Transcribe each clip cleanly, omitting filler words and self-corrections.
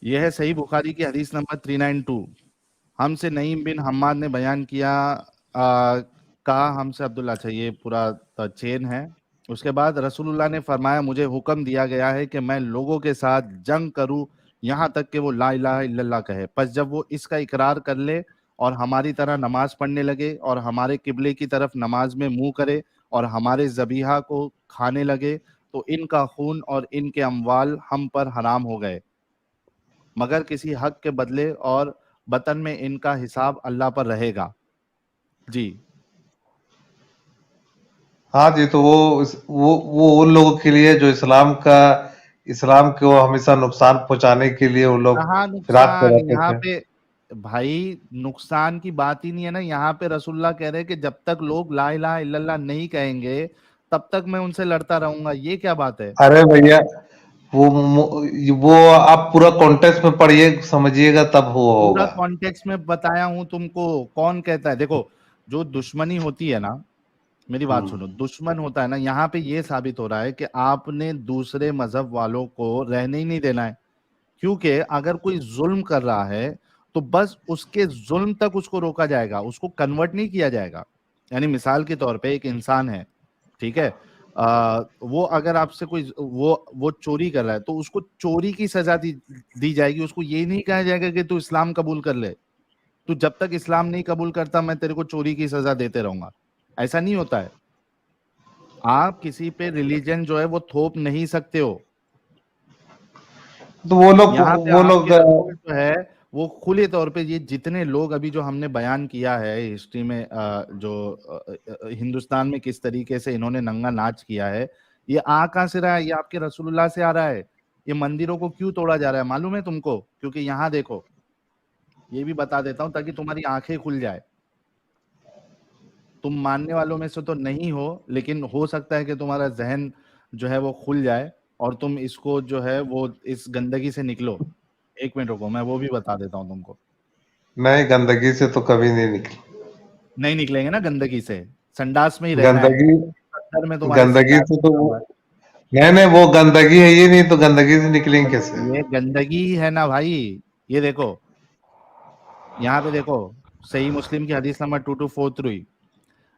यह है सही बुखारी की हदीस नंबर 392। हमसे नईम बिन हम्माद ने बयान किया, कहा हमसे अब्दुल्ला, अच्छा ये पूरा चेन है। उसके बाद रसूलुल्लाह ने फरमाया, मुझे हुक्म दिया गया है कि मैं लोगों के साथ जंग करूं यहाँ तक कि वो ला इलाहा इल्लल्लाह कहे। बस जब वो इसका इकरार कर ले और हमारी तरह नमाज पढ़ने लगे और हमारे किबले की तरफ नमाज में मुंह करे और हमारे जबीहा को खाने लगे, तो इनका खून और इनके अमवाल हम पर हराम हो गए, मगर किसी हक के बदले, और बतन में इनका हिसाब अल्लाह पर रहेगा। जी। हाँ जी, तो वो उन लोगों के लिए जो इस्लाम को हमेशा नुकसान पहुंचाने के लिए वो लोग कहाँ फिराक पे नुकसान रहते यहाँ थे। पे? भाई नुकसान की बात ही नहीं है ना। यहाँ पे रसूलुल्लाह कह रहे हैं कि जब तक लोग ला इलाहा इल्लल्लाह नहीं कहेंगे तब तक मैं उनसे लड़ता रहूंगा। ये क्या बात है? अरे भैया, वो आप पूरा कॉन्टेक्स्ट में पढ़िए, समझिएगा, तब वो पूरा होगा। कॉन्टेक्स्ट में बताया हूं तुमको। कौन कहता है? देखो, जो दुश्मनी होती है ना, मेरी बात हम्म। सुनो, दुश्मन होता है ना, यहाँ पे ये साबित हो रहा है कि आपने दूसरे मजहब वालों को रहने ही नहीं देना है। क्योंकि अगर कोई जुल्म कर रहा है तो बस उसके जुल्म तक उसको रोका जाएगा, उसको कन्वर्ट नहीं किया जाएगा। यानी मिसाल के तौर पे एक इंसान है, ठीक है, वो अगर आपसे कोई वो चोरी कर रहा है तो उसको चोरी की सजा दी जाएगी। उसको ये नहीं कहा जाएगा कि तू इस्लाम कबूल कर ले, तू जब तक इस्लाम नहीं कबूल करता मैं तेरे को चोरी की सजा देते रहूंगा। ऐसा नहीं होता है। आप किसी पे रिलीजन जो है वो थोप नहीं सकते हो। तो वो लोग यहाँ पे वो आपके लोग रसूल जो है वो खुले तौर पे, ये जितने लोग अभी जो हमने बयान किया है हिस्ट्री में, हिंदुस्तान में किस तरीके से इन्होंने नंगा नाच किया है, ये आ कहाँ से रहा है? ये आपके रसूलुल्लाह से आ रहा है। ये मंदिरों को क्यों तोड़ा जा रहा है मालूम है तुमको? क्योंकि यहाँ देखो, ये भी बता देता हूँ ताकि तुम्हारी आंखें खुल जाए। तुम मानने वालों में से तो नहीं हो, लेकिन हो सकता है कि तुम्हारा जहन जो है वो खुल जाए और तुम इसको जो है वो इस गंदगी से निकलो। 1 मिनट रुको, मैं वो भी बता देता हूँ तुमको। नए गंदगी से तो कभी नहीं निकले। नहीं निकलेंगे ना गंदगी से, संडास में ही रहना है। गंदगी अंदर में तुम्हारे गंदगी संडास से तो बना हुआ है। नहीं नहीं, वो गंदगी है, ये नहीं तो गंदगी से निकलेंगे कैसे? ये गंदगी ही है ना भाई। ये देखो, यहाँ पे देखो, सही मुस्लिम की हदीस नंबर 2243,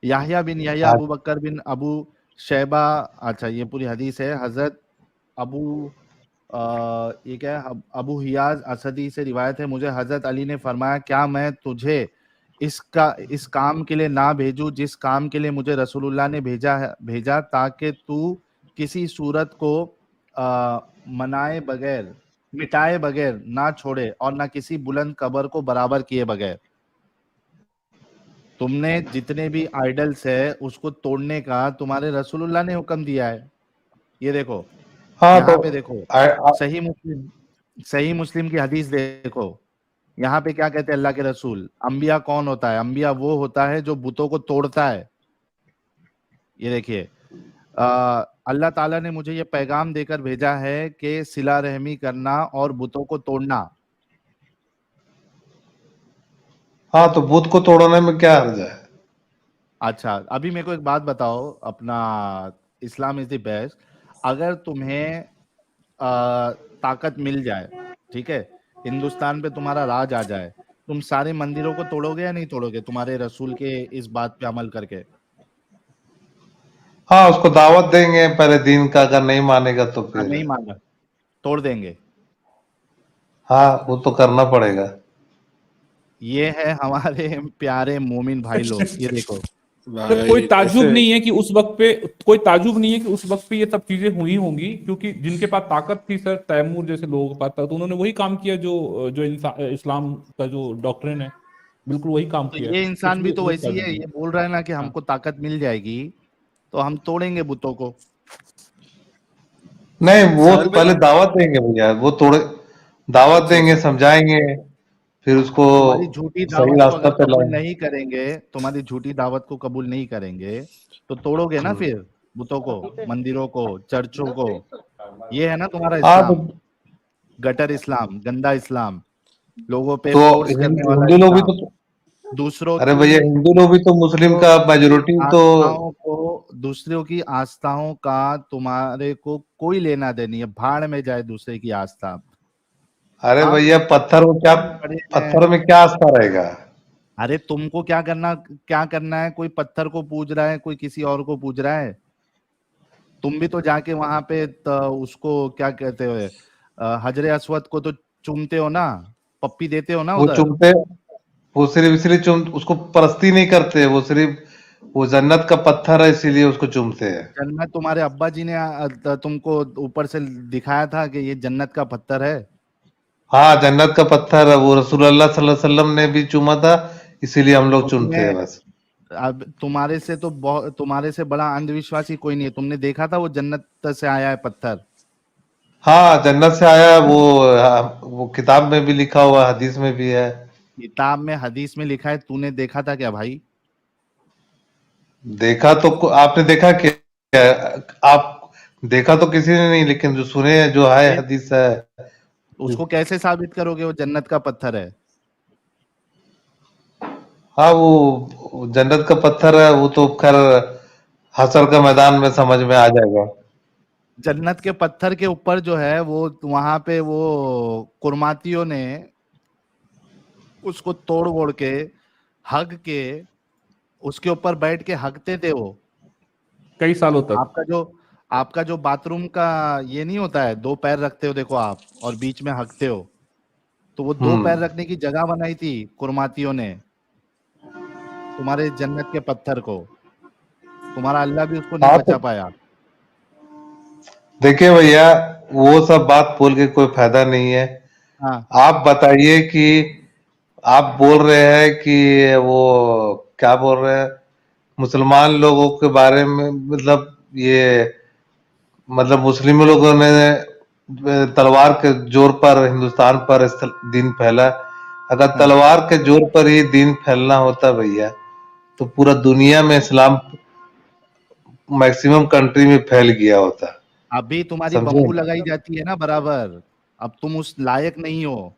याहिया बिन याहिया आज अबू बकर बिन अबू शैबा, अच्छा ये पूरी हदीस है, हजरत अबू ये क्या है, अबू हियाज असदी से रिवायत है, मुझे हजरत अली ने फरमाया, क्या मैं तुझे इस काम के लिए ना भेजूं जिस काम के लिए मुझे रसूलुल्लाह ने भेजा, ताकि तू किसी सूरत को मनाए बगैर, मिटाए बगैर ना छोड़े और ना किसी बुलंद कबर को बराबर किए बगैर। तुमने जितने भी आइडल्स है उसको तोड़ने का तुम्हारे रसूलुल्लाह ने हुक्म दिया है। ये देखो, हाँ तो यहाँ पे देखो, सही मुस्लिम सही मुस्लिम की हदीस देखो, यहाँ पे क्या कहते हैं अल्लाह के रसूल, अंबिया कौन होता है? अंबिया वो होता है जो बुतों को तोड़ता है। ये देखिए, अल्लाह ताला ने मुझे ये पैगाम देकर भेजा है कि सिला रहमी करना और बुतों को तोड़ना। हाँ, तो बुत को तोड़ने में क्या हर्ज है? अच्छा, अभी मेरे को एक बात बताओ, अपना इस्लाम इज द बेस्ट। अगर तुम्हें ताकत मिल जाए, ठीक है, हिंदुस्तान पे तुम्हारा राज आ जाए, तुम सारे मंदिरों को तोड़ोगे या नहीं तोड़ोगे तुम्हारे रसूल के इस बात पे अमल करके? हाँ, उसको दावत देंगे पहले दिन का, अगर नहीं मानेगा तो फिर नहीं माना, तोड़ देंगे। हाँ, वो तो करना पड़ेगा। ये है हमारे प्यारे मोमिन भाई लोग। ये देखो, तो कोई भाई ताज्जुब ऐसे नहीं है कि उस वक्त पे कोई ताज्जुब नहीं है कि उस वक्त पे ये सब चीजें हुई होंगी, क्योंकि जिनके पास ताकत थी सर, तैमूर जैसे लोगों के पास था, तो उन्होंने वही काम किया जो जो इस्लाम का जो डॉक्ट्रिन है, बिल्कुल वही काम तो किया। ये इंसान भी इसलिए तो कोई वैसी ताज्जुब है, नहीं। ये बोल रहा है ना कि हाँ। हमको ताकत मिल जाएगी तो हम तोड़ेंगे बुतों को। नहीं, वो असल में पहले दावत देंगे भैया, वो थोड़े दावत अच्छा देंगे, अच्छा। समझाएंगे, फिर उसको तुम्हारी झूठी सही दावत को रास्ता अगर पे कबूल लाएंगे। नहीं करेंगे, तुम्हारी झूठी दावत को कबूल नहीं करेंगे तो तोड़ोगे ना फिर बुतों को, मंदिरों को, चर्चों को। ये है ना तुम्हारा हाँ तो इस्लाम, गटर इस्लाम, गंदा इस्लाम, लोगों पे तो फोर्स करने वाला हिंदू लोग भी इस्लाम, तो दूसरों अरे की भैया, हिंदू लोग भी तो मुस्लिम का मेजोरिटी तो आस्थाओं को, दूसरों की आस्थाओं का तुम्हारे को कोई लेना देनी है, भाड़ में जाए दूसरे की आस्था। अरे आप भैया पढ़े पत्थर हैं। में क्या आस्था रहेगा? अरे तुमको क्या करना है? कोई पत्थर को पूज रहा है, कोई किसी और को पूज रहा है। तुम भी तो जाके वहां पे उसको क्या कहते हो, हजरे अस्वद को तो चूमते हो ना, पप्पी देते हो ना वो उधर। चुमते वो सिर्फ इसलिए चुम उसको परस्ती नहीं करते, वो सिर्फ वो जन्नत का पत्थर है इसीलिए उसको चूमते हैं। जन्नत तुम्हारे अब्बा जी ने तुमको ऊपर से दिखाया था कि ये जन्नत का पत्थर है। हाँ, जन्नत का पत्थर है, वो रसूलुल्लाह सल्लल्लाहु अलैहि वसल्लम ने भी चूमा था, इसीलिए हम लोग चूमते उसमें हैं बस। अब तुम्हारे से बड़ा अंधविश्वासी कोई नहीं है। तुमने देखा था वो जन्नत से आया है पत्थर। हाँ, जन्नत से आया है, वो किताब में भी लिखा हुआ है, हदीस में भी है। किताब में हदीस में लिखा है, तूने देखा था क्या भाई? देखा तो आपने देखा क्या? आप देखा तो किसी ने नहीं, लेकिन जो सुने हैं, जो है अरे हदीस है। उसको कैसे साबित करोगे वो जन्नत का पत्थर है? हाँ, वो जन्नत का पत्थर है, वो तो खैर हशर का मैदान में समझ में आ जाएगा। जन्नत के पत्थर के ऊपर जो है वो वहां पे वो कुर्मातियों ने उसको तोड़ वोड़ के हग के उसके ऊपर बैठ के हगते थे वो। कई सालों तक। आपका जो आपका जो बाथरूम का ये नहीं होता है, दो पैर रखते हो देखो आप और बीच में हगते हो, तो वो दो पैर हम्म। रखने की जगह बनाई थी कुर्मातियों ने तुम्हारे जन्नत के पत्थर को। तुम्हारा अल्लाह भी उसको नहीं हाँ, बचा तो पाया। देखिए भैया, वो सब बात बोल के कोई फायदा नहीं है। हाँ आप बताइए कि आप बोल रहे हैं कि वो क्या बोल रहे हैं, मुसलमान लोगों के बारे में, मतलब ये मतलब मुस्लिम लोगों ने तलवार के जोर पर हिंदुस्तान पर दिन फैला। अगर हाँ। तलवार के जोर पर ही दिन फैलना होता भैया, तो पूरा दुनिया में इस्लाम मैक्सिमम कंट्री में फैल गया होता। अभी तुम्हारी समझे? बम्बू लगाई जाती है ना बराबर। अब तुम उस लायक नहीं हो,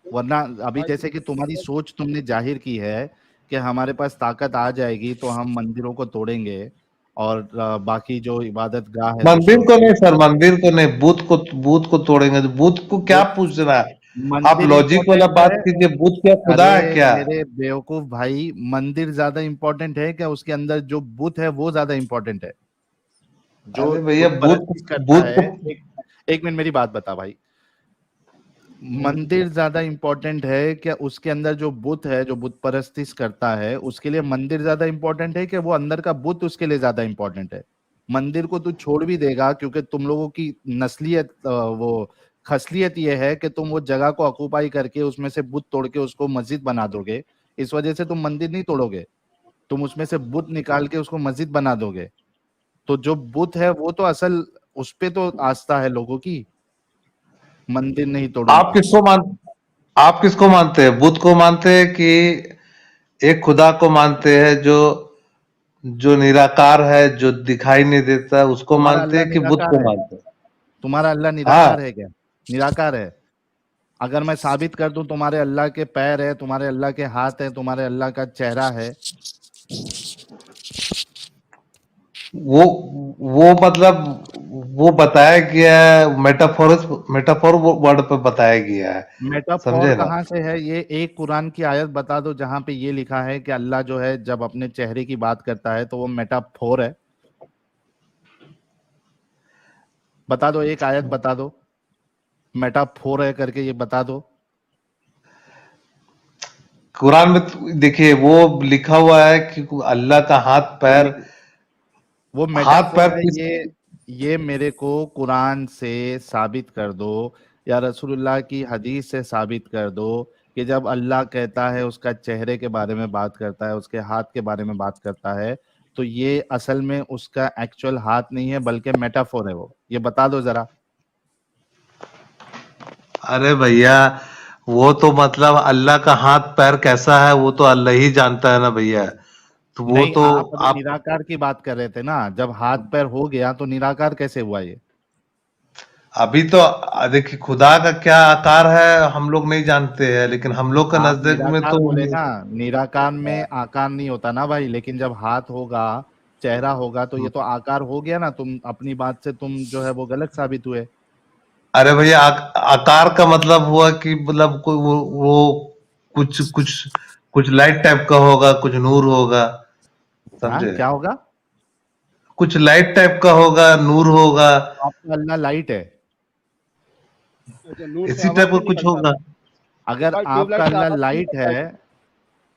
वरना अभी जैसे कि तुम्हारी सोच तुमने जाहिर की है कि हमारे पास ताकत आ जाएगी तो हम मंदिरों को तोड़ेंगे और बाकी जो इबादत गाह है मंदिर दूसरों को की। नहीं सर, मंदिर को नहीं, बूथ को तोड़ेंगे तो बूथ को क्या वो पूछना है? आप मंदिर लॉजिक वाला इंपॉर्टेंट बात है। कीजिए, बूथ क्या अरे खुदा है क्या? मेरे बेवकूफ भाई, मंदिर ज्यादा इंपॉर्टेंट है क्या? उसके अंदर जो बुत है वो ज्यादा इंपॉर्टेंट है। जो अरे भैया, बुत परस्ती करता बूथ है, को एक मिनट मेरी बात बता भाई। मंदिर ज्यादा इंपॉर्टेंट है क्या? उसके अंदर जो बुत है, जो बुत परस्ती करता है उसके लिए मंदिर ज्यादा इंपॉर्टेंट है कि वो अंदर का बुत उसके लिए ज्यादा इंपॉर्टेंट है? मंदिर को तू छोड़ भी देगा क्योंकि तुम लोगों की नस्लियत वो खसलियत ये है कि तुम वो जगह को ऑक्युपाई करके उसमें से बुत तोड़ के उसको मस्जिद बना दोगे। इस वजह से तुम मंदिर नहीं तोड़ोगे, तुम उसमें से बुत निकाल के उसको मस्जिद बना दोगे। तो जो बुत है वो तो असल, उस पे तो आस्था है लोगों की। मंदिर नहीं आप तोड़ूंगा। किसको मान आप किसको मानते हैं? बुद्ध को मानते हैं कि एक खुदा को मानते हैं जो जो निराकार है, जो दिखाई नहीं देता, उसको तुम्हारा मानते अल्लाह हैं कि बुद्ध निराकार को है? मानते हैं? तुम्हारा अल्लाह हाँ। निराकार है क्या? निराकार है। अगर मैं साबित कर दूं तुम्हारे अल्लाह के पैर है, तुम्हारे अल्लाह के हाथ है, तुम्हारे अल्लाह का चेहरा है। वो वो मतलब वो बताया गया है, मेटाफोर वर्ड पे बताया गया है। मेटाफोर समझे ना? कहाँ से है? ये एक कुरान की आयत बता दो जहां पे ये लिखा है कि अल्लाह जो है जब अपने चेहरे की बात करता है तो वो मेटाफोर है। बता दो, एक आयत बता दो मेटाफोर है करके, ये बता दो। कुरान में देखिए, वो लिखा हुआ है कि अल्लाह का वो लिख वो हाथ मेटाफोर पैर है किस ये मेरे को कुरान से साबित कर दो या रसूलुल्लाह की हदीस से साबित कर दो कि जब अल्लाह कहता है, उसका चेहरे के बारे में बात करता है, उसके हाथ के बारे में बात करता है, तो ये असल में उसका एक्चुअल हाथ नहीं है बल्कि मेटाफोर है। वो ये बता दो जरा। अरे भैया, वो तो मतलब अल्लाह का हाथ पैर कैसा है वो तो अल्लाह ही जानता है ना भैया। तो वो नहीं, तो आप अभी आप निराकार की बात कर रहे थे ना, जब हाथ पैर हो गया तो निराकार कैसे हुआ ये? अभी तो देखिए, खुदा का क्या आकार है हम लोग नहीं जानते हैं, लेकिन हम लोग का आप नजदीक में निराकार तो बोले ना, निराकार में आकार नहीं होता ना भाई। लेकिन जब हाथ होगा, चेहरा होगा, तो ये तो आकार हो गया ना। तुम अपनी बात से तुम जो है वो गलत साबित हुए। अरे भैया आकार का मतलब हुआ कि मतलब कोई वो कुछ कुछ कुछ लाइट टाइप का होगा, कुछ नूर होगा, हाँ, समझे? क्या होगा? कुछ लाइट टाइप का होगा, नूर होगा, आपका अल्लाह लाइट है। अच्छा, नूर से इसी आवाज टाइप का नहीं कुछ निकलता? होगा। अगर भाई आपका ट्यूबलाइट से अल्लाह आवाज नहीं लाइट निकलता है,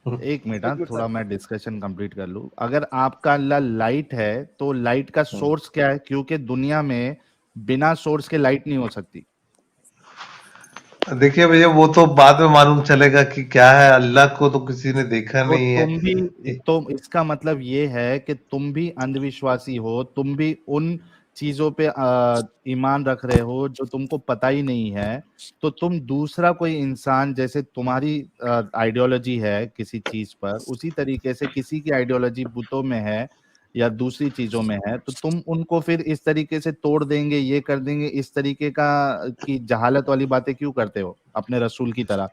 हम्म, एक मिनट, एक हाँ, मिनट थोड़ा सर। मैं डिस्कशन कंप्लीट कर लूं। अगर आपका अल्लाह लाइट है तो लाइट का सोर्स क्या है? क्योंकि दुनिया में बिना सोर्स के लाइट नहीं हो सकती। देखिए भैया वो तो बाद में मालूम चलेगा कि क्या है, अल्लाह को तो किसी ने देखा तो नहीं तुम भी, है। तो इसका मतलब ये है कि तुम भी अंधविश्वासी हो, तुम भी उन चीजों पे ईमान रख रहे हो जो तुमको पता ही नहीं है। तो तुम दूसरा कोई इंसान, जैसे तुम्हारी आइडियोलॉजी है किसी चीज पर, उसी तरीके से किसी की आइडियोलॉजी बुतों में है या दूसरी चीजों में है, तो तुम उनको फिर इस तरीके से तोड़ देंगे, ये कर देंगे, इस तरीके का की जहालत वाली बातें क्यों करते हो अपने रसूल की तरह?